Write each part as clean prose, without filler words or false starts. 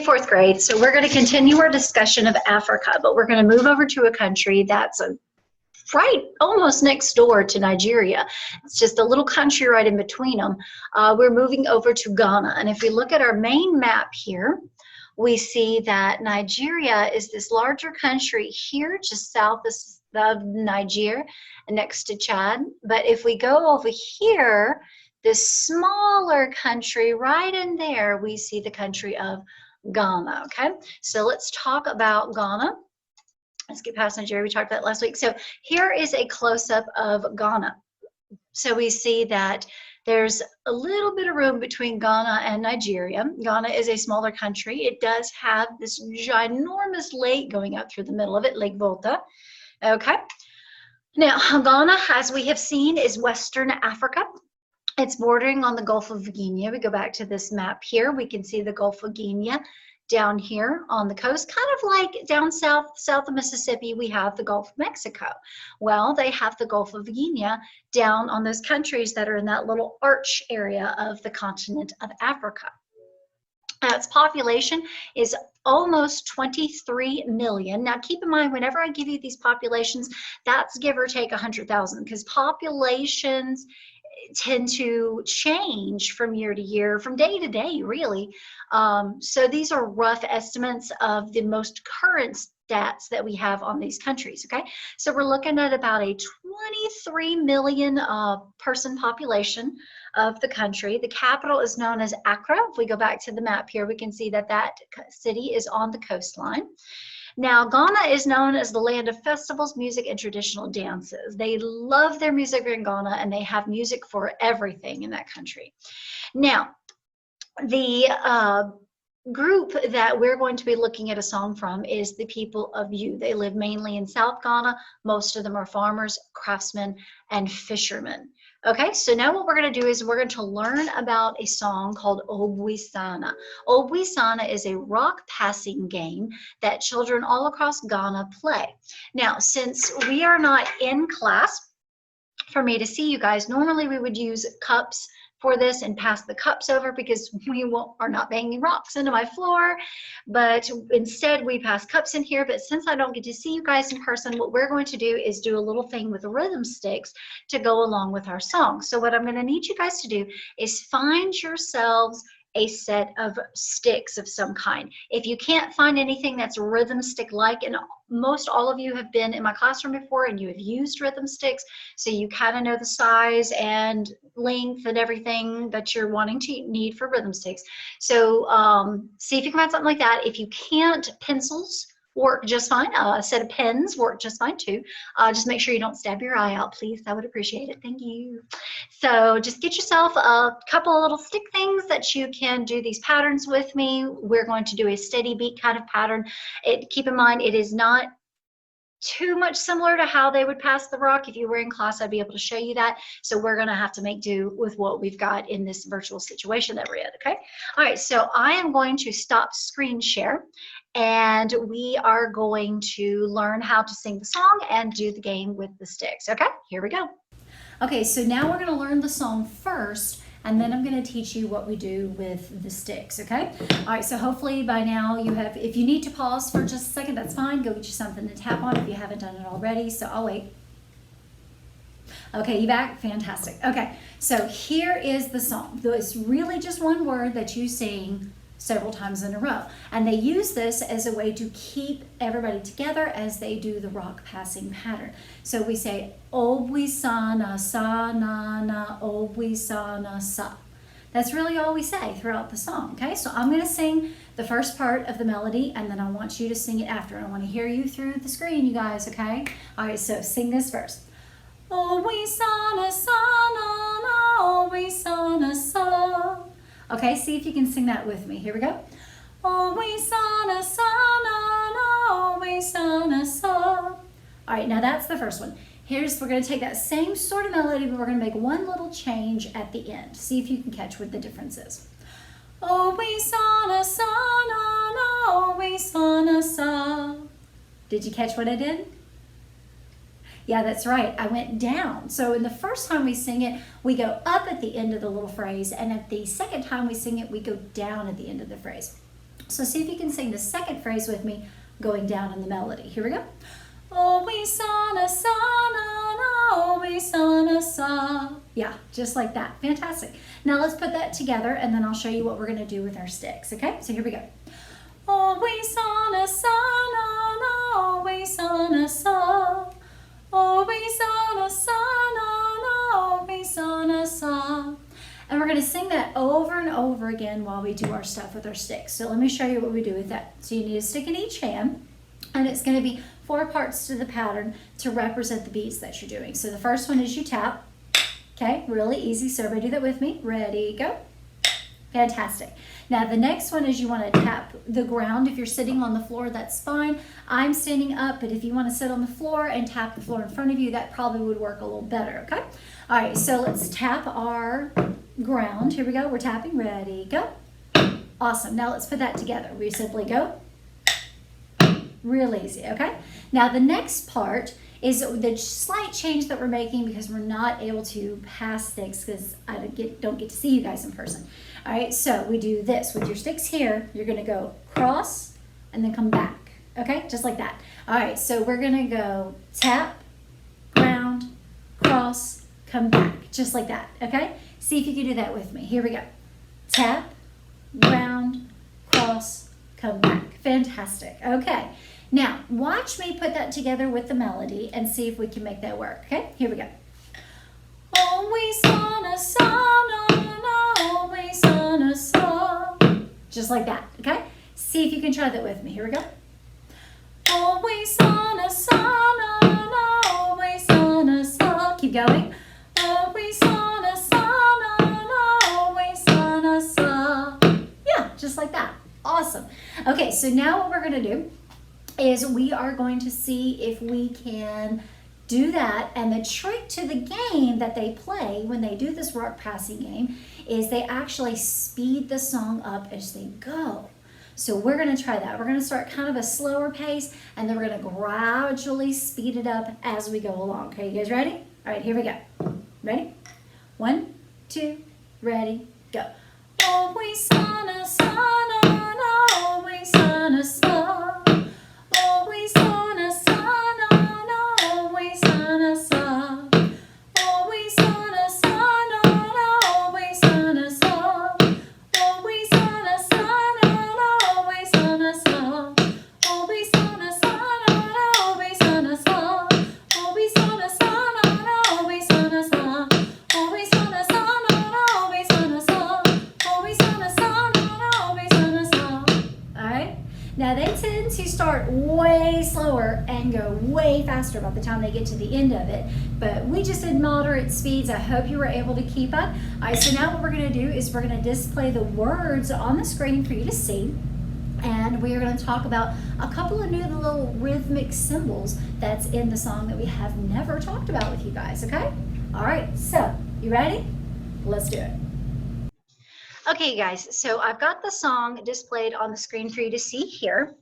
Hey, fourth grade. So we're going to continue our discussion of Africa, but we're going to move over to a country that's right almost next door to Nigeria. It's just a little country right in between them. We're moving over to Ghana. And if we look at our main map here, we see that Nigeria is this larger country here, just south of Niger, next to Chad. But if we go over here, this smaller country right in there, we see the country of Ghana. Okay, so let's talk about Ghana. Let's get past Nigeria. We talked about that last week. So here is a close-up of Ghana. So we see that there's a little bit of room between Ghana and Nigeria. Ghana is a smaller country. It does have this ginormous lake going up through the middle of it, Lake Volta. Okay. Now, Ghana, as we have seen, is Western Africa. It's bordering on the Gulf of Guinea. We go back to this map here. We can see the Gulf of Guinea down here on the coast, kind of like down south of Mississippi, we have the Gulf of Mexico. Well, they have the Gulf of Guinea down on those countries that are in that little arch area of the continent of Africa. Its population is almost 23 million. Now, keep in mind, whenever I give you these populations, that's give or take 100,000, because populations tend to change from year to year, from day to day, really. So these are rough estimates of the most current stats that we have on these countries, okay? So we're looking at about a 23 million person population of the country. The capital is known as Accra. If we go back to the map here, we can see that that city is on the coastline. Now, Ghana is known as the land of festivals, music, and traditional dances. They love their music in Ghana, and they have music for everything in that country. Now, the group that we're going to be looking at a song from is the people of Yu. They live mainly in South Ghana. Most of them are farmers, craftsmen, and fishermen. Okay, so now what we're going to do is we're going to learn about a song called Obuisana. Obuisana is a rock passing game that children all across Ghana play. Now, since we are not in class for me to see you guys, normally we would use cups for this and pass the cups over because we are not banging rocks into my floor, but instead we pass cups in here. But since I don't get to see you guys in person, what we're going to do is do a little thing with rhythm sticks to go along with our song. So what I'm going to need you guys to do is find yourselves a set of sticks of some kind. If you can't find anything that's rhythm stick like, and most all of you have been in my classroom before and you have used rhythm sticks, so you kind of know the size and length and everything that you're wanting to need for rhythm sticks. So see if you can find something like that. If you can't, pencils work just fine. A set of pens work just fine too. Just make sure you don't stab your eye out, please. I would appreciate it. Thank you. So just get yourself a couple of little stick things that you can do these patterns with me. We're going to do a steady beat kind of pattern. Keep in mind, it is not too much similar to how they would pass the rock. If you were in class, I'd be able to show you that. So we're going to have to make do with what we've got in this virtual situation that we're in, okay? All right, so I am going to stop screen share, and we are going to learn how to sing the song and do the game with the sticks, okay? Here we go. Okay, so now we're going to learn the song first, and then I'm going to teach you what we do with the sticks, okay? All right, so hopefully by now you have, if you need to pause for just a second, that's fine. Go get you something to tap on if you haven't done it already, so I'll wait. Okay, you back? Fantastic. Okay, so here is the song. It's really just one word that you sing several times in a row. And they use this as a way to keep everybody together as they do the rock passing pattern. So we say, Obuisana sa na na, Obuisana sa. That's really all we say throughout the song, okay? So I'm gonna sing the first part of the melody, and then I want you to sing it after. And I wanna hear you through the screen, you guys, okay? All right, so sing this first. Obuisana sa na na, Obuisana sa. Okay, see if you can sing that with me. Here we go. Obuisana sa na na, Obuisana sa. All right, now that's the first one. We're going to take that same sort of melody, but we're going to make one little change at the end. See if you can catch what the difference is. Obuisana sa na na, Obuisana sa. Did you catch what I did? Yeah, that's right. I went down. So in the first time we sing it, we go up at the end of the little phrase, and at the second time we sing it, we go down at the end of the phrase. So see if you can sing the second phrase with me, going down in the melody. Here we go. Obuisana, sa, Obuisana, sa. Yeah, just like that. Fantastic. Now let's put that together, and then I'll show you what we're going to do with our sticks. Okay, so here we go. Obuisana, sa, Obuisana, sa. Obuisana, sa, Obuisana, sa. And we're going to sing that over and over again while we do our stuff with our sticks. So let me show you what we do with that. So you need a stick in each hand, and it's going to be 4 parts to the pattern to represent the beats that you're doing. So the first one is you tap. Okay, really easy. So everybody do that with me. Ready, go. Fantastic. Now the next one is you want to tap the ground. If you're sitting on the floor, that's fine. I'm standing up, but if you want to sit on the floor and tap the floor in front of you, that probably would work a little better, okay? All right, so let's tap our ground. Here we go. We're tapping. Ready, go. Awesome. Now let's put that together. We simply go. Real easy, okay? Now the next part is the slight change that we're making because we're not able to pass sticks because I don't get to see you guys in person. All right, so we do this. With your sticks here, you're going to go cross and then come back, okay? Just like that. All right, so we're going to go tap, ground, cross, come back, just like that, okay? See if you can do that with me. Here we go. Tap, ground, cross, come back. Fantastic. Okay. Now, watch me put that together with the melody and see if we can make that work, okay? Here we go. Obuisana, sa, Obuisana, sa. Just like that, okay? See if you can try that with me. Here we go. Obuisana, sa, Obuisana, sa. Keep going. Obuisana, sa, Obuisana, sa. Yeah, just like that. Awesome. Okay, so now what we're going to do is we are going to see if we can do that. And the trick to the game that they play when they do this rock passing game is they actually speed the song up as they go. So we're going to try that. We're going to start kind of a slower pace, and then we're going to gradually speed it up as we go along. Okay, you guys ready? All right, here we go. Ready? 1, 2, ready, go. Obuisana, sa, Obuisana, sa. Obuisana, sa, Obuisana, sa. Obuisana, sa, Obuisana, sa. Obuisana, sa, Obuisana, sa. Obuisana, sa, Obuisana, sa. Obuisana, sa, Obuisana, sa. Obuisana, sa, Obuisana, sa. Obuisana, sa, Obuisana, sa. All right. Now they tend to start way slower and go way faster by the time they get to the end of it, but we just did moderate speeds. I hope you were able to keep up. All right, so now what we're going to do is we're going to display the words on the screen for you to see, and we are going to talk about a couple of new little rhythmic symbols that's in the song that we have never talked about with you guys, okay? All right, so you ready? Let's do it. Okay, guys, so I've got the song displayed on the screen for you to see here.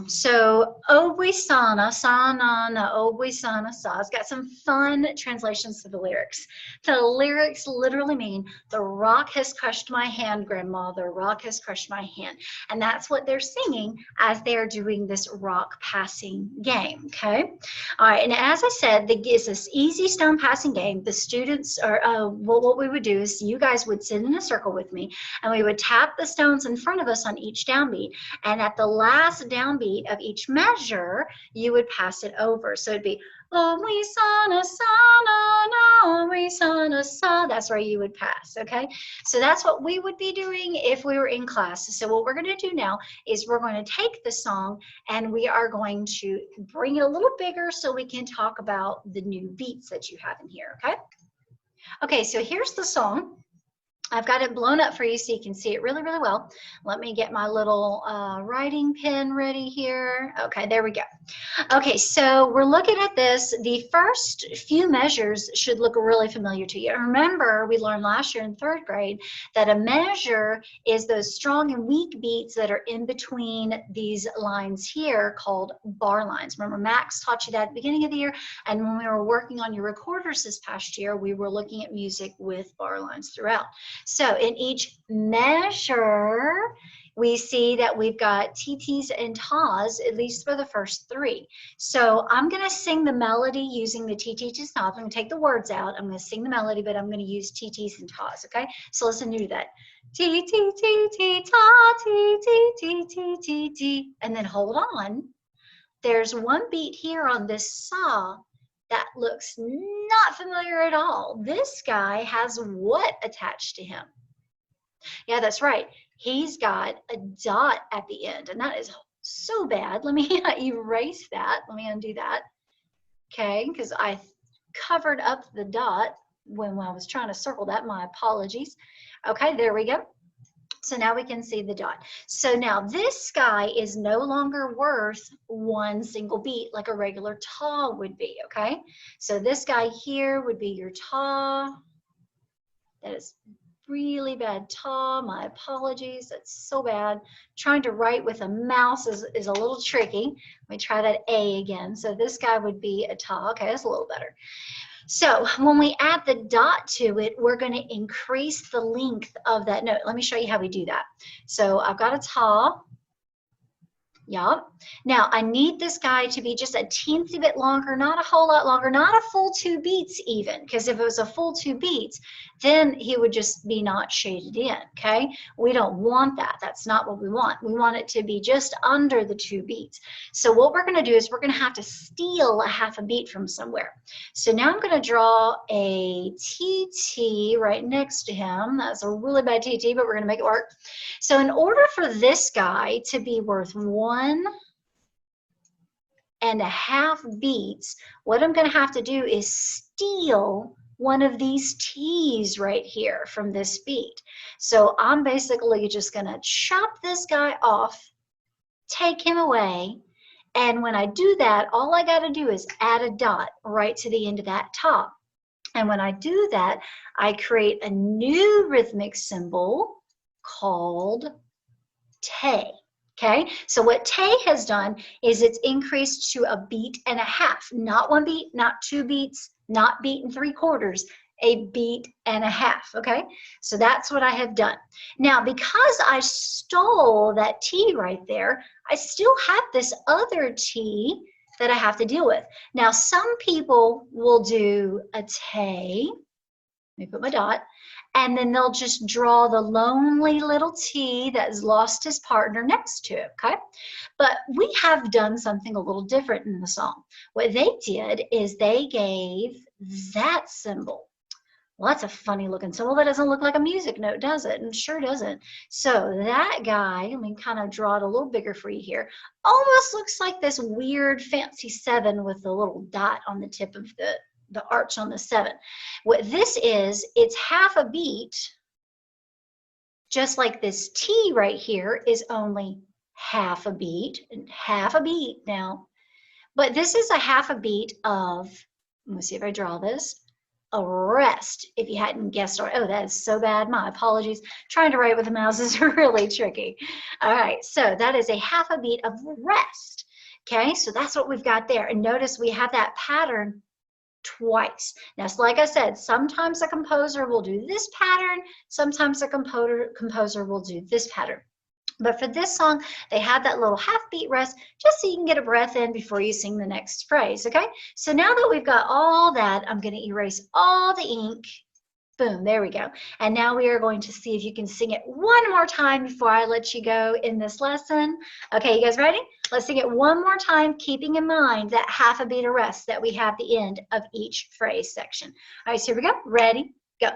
So Obuisana, sa na na, Obuisana sa. It's got some fun translations to the lyrics. The lyrics literally mean, the rock has crushed my hand, Grandma, the rock has crushed my hand. And that's what they're singing as they're doing this rock passing game, okay? All right, and as I said, it's this easy stone passing game. The students are, what we would do is you guys would sit in a circle with me, and we would tap the stones in front of us on each downbeat. And at the last downbeat of each measure, you would pass it over. So it'd be Obuisana, sa, na, na, Obuisana, sa. That's where you would pass, okay? So that's what we would be doing if we were in class. So what we're going to do now is we're going to take the song and we are going to bring it a little bigger so we can talk about the new beats that you have in here, okay? Okay, so here's the song. I've got it blown up for you so you can see it really, really well. Let me get my little writing pen ready here. Okay, there we go. Okay, so we're looking at this. The first few measures should look really familiar to you. And remember, we learned last year in 3rd grade that a measure is those strong and weak beats that are in between these lines here called bar lines. Remember, Max taught you that at the beginning of the year, and when we were working on your recorders this past year, we were looking at music with bar lines throughout. So in each measure, we see that we've got TTs and tas, at least for the first three. So I'm going to sing the melody using the TTs and tas. I'm going to take the words out. I'm going to sing the melody, but I'm going to use TTs and tas, okay? So listen to that. T, T, T, T, ta, T, T, T, T, T, T. And then hold on. There's one beat here on this saw that looks not familiar at all. This guy has what attached to him? Yeah, that's right. He's got a dot at the end, and that is so bad. Let me erase that. Let me undo that. Okay, because I covered up the dot when I was trying to circle that. My apologies. Okay, there we go. So now we can see the dot. So now this guy is no longer worth one single beat like a regular ta would be, okay? So this guy here would be your ta. That is really bad ta. My apologies. That's so bad. Trying to write with a mouse is a little tricky. Let me try that A again. So this guy would be a ta. Okay, that's a little better. So when we add the dot to it, we're going to increase the length of that note. Let me show you how we do that. So I've got a ta. Yup. Now I need this guy to be just a teensy bit longer, not a whole lot longer, not a full 2 beats even, because if it was a full 2 beats, then he would just be not shaded in, okay? We don't want that. That's not what we want. We want it to be just under the 2 beats. So what we're going to do is we're going to have to steal a half a beat from somewhere. So now I'm going to draw a TT right next to him. That's a really bad TT, but we're going to make it work. So in order for this guy to be worth 1.5 beats, what I'm going to have to do is steal one of these T's right here from this beat. So I'm basically just going to chop this guy off, take him away, and when I do that, all I got to do is add a dot right to the end of that ta. And when I do that, I create a new rhythmic symbol called te. Okay, so what te has done is it's increased to a beat and a half, not 1 beat, not 2 beats, not beat and 3/4, a beat and a half. Okay, so that's what I have done. Now, because I stole that T right there, I still have this other T that I have to deal with. Now, some people will do a te. Let me put my dot. And then they'll just draw the lonely little T that has lost his partner next to it, okay? But we have done something a little different in the song. What they did is they gave that symbol. Well, that's a funny looking symbol. That doesn't look like a music note, does it? And sure doesn't. So that guy, let me kind of draw it a little bigger for you here, almost looks like this weird fancy 7 with the little dot on the tip of the arch on the 7. What this is, it's half a beat, just like this T right here is only half a beat, and half a beat now. But this is a half a beat of, let me see if I draw this, a rest, if you hadn't guessed. Oh, that is so bad. My apologies. Trying to write with a mouse is really tricky. All right, so that is a half a beat of rest. Okay, so that's what we've got there. And notice we have that pattern twice. Now, so like I said, sometimes a composer will do this pattern, sometimes a composer will do this pattern. But for this song, they have that little half beat rest just so you can get a breath in before you sing the next phrase, okay? So now that we've got all that, I'm going to erase all the ink. Boom, there we go. And now we are going to see if you can sing it one more time before I let you go in this lesson. Okay, you guys ready? Let's sing it one more time, keeping in mind that half a beat of rest that we have at the end of each phrase section. All right, so here we go. Ready? Go.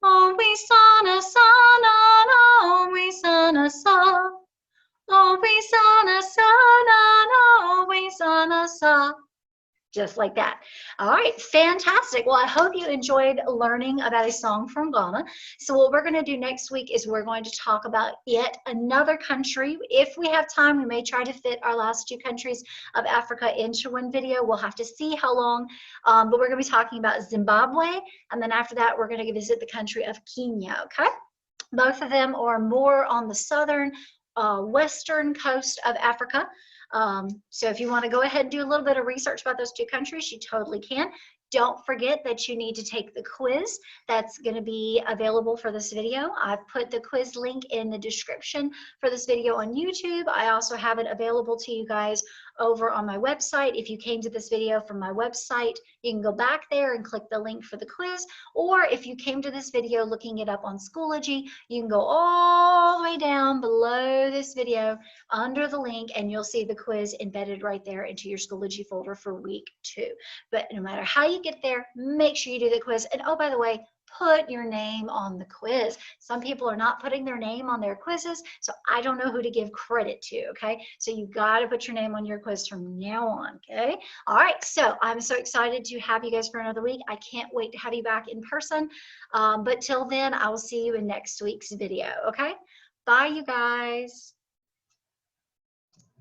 Obuisana, sana, obuisana, sa. Obuisana, sana, obuisana, sa. Just like that. All right, fantastic. Well, I hope you enjoyed learning about a song from Ghana. So what we're going to do next week is we're going to talk about yet another country. If we have time, we may try to fit our last 2 countries of Africa into one video. We'll have to see how long, but we're going to be talking about Zimbabwe, and then after that, we're going to visit the country of Kenya, okay? Both of them are more on the southern, western coast of Africa. So if you want to go ahead and do a little bit of research about those 2 countries, you totally can. Don't forget that you need to take the quiz that's going to be available for this video. I've put the quiz link in the description for this video on YouTube. I also have it available to you guys over on my website. If you came to this video from my website, you can go back there and click the link for the quiz. Or if you came to this video looking it up on Schoology, you can go all the way down below this video under the link and you'll see the quiz embedded right there into your Schoology folder for week 2. But no matter how you get there, make sure you do the quiz. And oh, by the way, put your name on the quiz. Some people are not putting their name on their quizzes, so I don't know who to give credit to, okay? So you got to put your name on your quiz from now on, okay? All right, so I'm so excited to have you guys for another week. I can't wait to have you back in person. But till then, I will see you in next week's video, okay? Bye, you guys.